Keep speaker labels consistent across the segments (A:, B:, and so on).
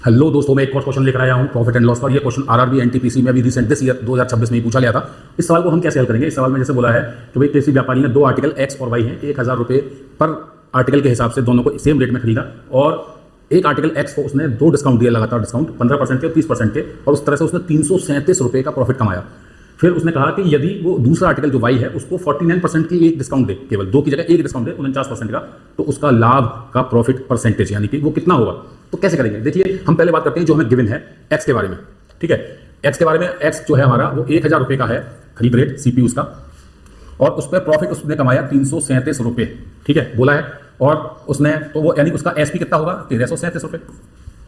A: Hello दोस्तों, मैं एक और क्वेश्चन लेकर आया हूं प्रॉफिट एंड लॉस पर। ये क्वेश्चन आरआरबी एनटीपीसी में भी रिसेंट दिस ईयर 2026 में ही पूछा गया था। इस सवाल को हम कैसे हल करेंगे? इस सवाल में जैसे बोला है कि भाई किसी व्यापारी ने दो आर्टिकल एक्स और वाई हैं, 1000 रुपये पर आर्टिकल के हिसाब से दोनों को सेम रेट में खरीदा और एक आर्टिकल एक्स को उसने दो डिस्काउंट दिया, लगातार डिस्काउंट 15% के और 30% के, और उस तरह से उसने 337 रुपये का प्रॉफिट कमाया। फिर उसने कहा कि यदि वो दूसरा आर्टिकल जो वाई है उसको 49% की एक डिस्काउंट दे, केवल दो की जगह एक डिस्काउंट दे 49% का, तो उसका लाभ का प्रॉफिट परसेंटेज यानी कि वो कितना होगा। तो कैसे करेंगे? देखिए, हम पहले बात करते हैं जो हमें गिवन है एक्स के बारे में। ठीक है, एक्स के बारे में, एक्स जो है हमारा वो 1000 रुपये का है खरीद रेट सीपीयू उसका, और उस पर प्रॉफिट उसने कमाया 337 रुपये। ठीक है, बोला है, और उसने तो वो यानी उसका एसपी कितना होगा? 1337 रुपये।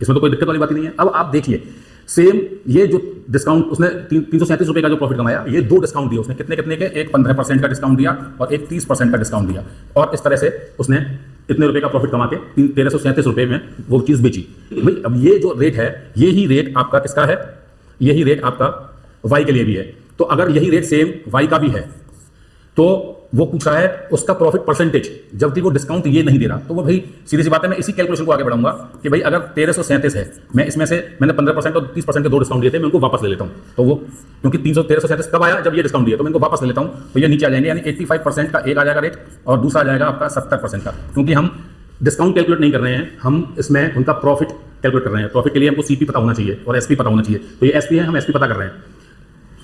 A: इसमें तो कोई दिक्कत वाली बात ही नहीं है। अब आप देखिए, सेम ये जो डिस्काउंट उसने 337 रुपये का जो प्रॉफिट कमाया, ये दो डिस्काउंट दिए उसने। कितने कितने के? एक 15% का डिस्काउंट दिया और एक 30% का डिस्काउंट दिया, और इस तरह से उसने इतने रुपए का प्रॉफिट कमा के 1337 रुपये में वो चीज़ बेची। भाई अब ये जो रेट है, यही रेट आपका किसका है? यही रेट आपका वाई के लिए भी है। तो अगर यही रेट सेम वाई का भी है तो वो पूछ रहा है उसका प्रॉफिट परसेंटेज, जबकि वो डिस्काउंट ये नहीं दे रहा। तो वो भाई सीधी सी बात है, मैं इसी कैलकुलेशन को आगे बढ़ाऊंगा कि भाई अगर 1337 है, मैं इसमें से मैंने 15% और 30% के दो डिस्काउंट दिए थे, मैं उनको वापस ले लेता हूं। तो वो क्योंकि 1337 कब आया? जब ये डिस्काउंट दिया, तो मैं इनको वापस ले लेता हूं, तो ये नीचे आ जाएंगे। यानी 85% का एक आ जाएगा रेट और दूसरा आ जाएगा आपका 70% का। क्योंकि हम डिस्काउंट कैलकुलेट नहीं कर रहे हैं, हम इसमें उनका प्रॉफिट कैलकुलेट कर रहे हैं। प्रॉफिट के लिए हमको सीपी पता होना चाहिए और एसपी पता होना चाहिए। तो ये एसपी है, हम एसपी पता कर रहे हैं।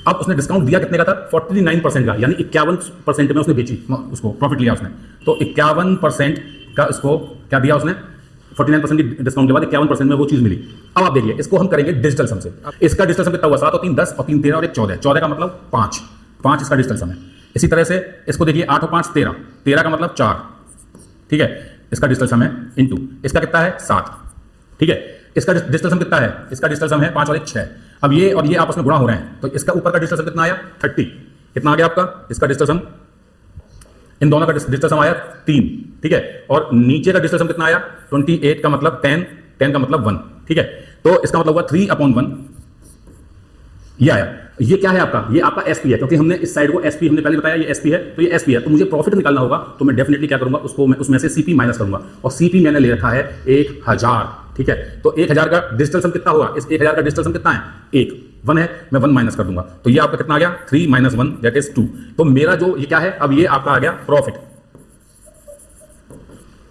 A: अब उसने डिस्काउंट दिया कितने का था? 49% का, यानी 51% में उसने बेची, उसको प्रॉफिट लिया उसने। तो 51% का इसको क्या दिया उसने? 49% की डिस्काउंट के बाद 51% में वो चीज मिली। अब आप देखिए, इसको हम करेंगे डिजिटल सम से। इसका डिजिटल सम कितना हुआ? 7 और 3 10 और 3 13 और 1 14। 14 का मतलब 5 इसका डिजिटल सम है। इसी तरह से इसको देखिए, 8 और 5 13, 13 का मतलब 4। ठीक है, इसका डिजिटल सम है इनटू इसका कितना है? 7। ठीक है, इसका डिजिटल सम कितना है? इसका डिजिटल सम है 5 और 1 6। अब ये और ये आपस में गुणा हो रहे हैं, तो इसका ऊपर का डिजिटल सम कितना आया? 30। कितना आ गया आपका इसका डिजिटल सम? इन दोनों का डिजिटल सम आया 3। ठीक है, और नीचे का डिजिटल सम कितना आया? 28 का मतलब 10, 10 का मतलब 1। ठीक है, तो इसका मतलब हुआ 3/1। ये आया। ये क्या है आपका? ये आपका एसपी है, क्योंकि हमने इस साइड को एसपी हमने पहले बताया, ये एसपी है, तो ये एसपी है। तो मुझे प्रॉफिट निकालना होगा, तो मैं डेफिनेटली क्या करूंगा? उसको मैं उसमें से सीपी माइनस करूंगा, और सीपी मैंने ले रखा है 1000। ठीक है, तो 1000 का डिजिटल सम कितना होगा? इस 1000 का डिजिटल सम कितना है? 1 है, मैं 1 माइनस कर दूंगा, तो ये आपका कितना आ गया? 3 - 1 दैट इज 2। तो मेरा जो ये क्या है? अब ये आपका आ गया प्रॉफिट।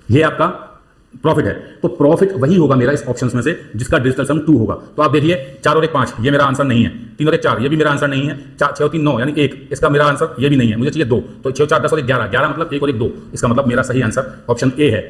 A: ये आपका प्रॉफिट है। तो प्रॉफिट वही होगा मेरा इस ऑप्शंस में से जिसका डिजिटल सम 2 होगा। तो आप देखिए, 4 और 1 5, ये मेरा आंसर नहीं है। 3 और 1 4, ये भी मेरा आंसर नहीं है। 6 और 3 9 यानी 1, इसका मेरा आंसर ये भी नहीं है। मुझे चाहिए 2, तो 6 4 10 और 1 11, 11 मतलब 1 और 1 2। इसका मतलब मेरा सही आंसर ऑप्शन ए है।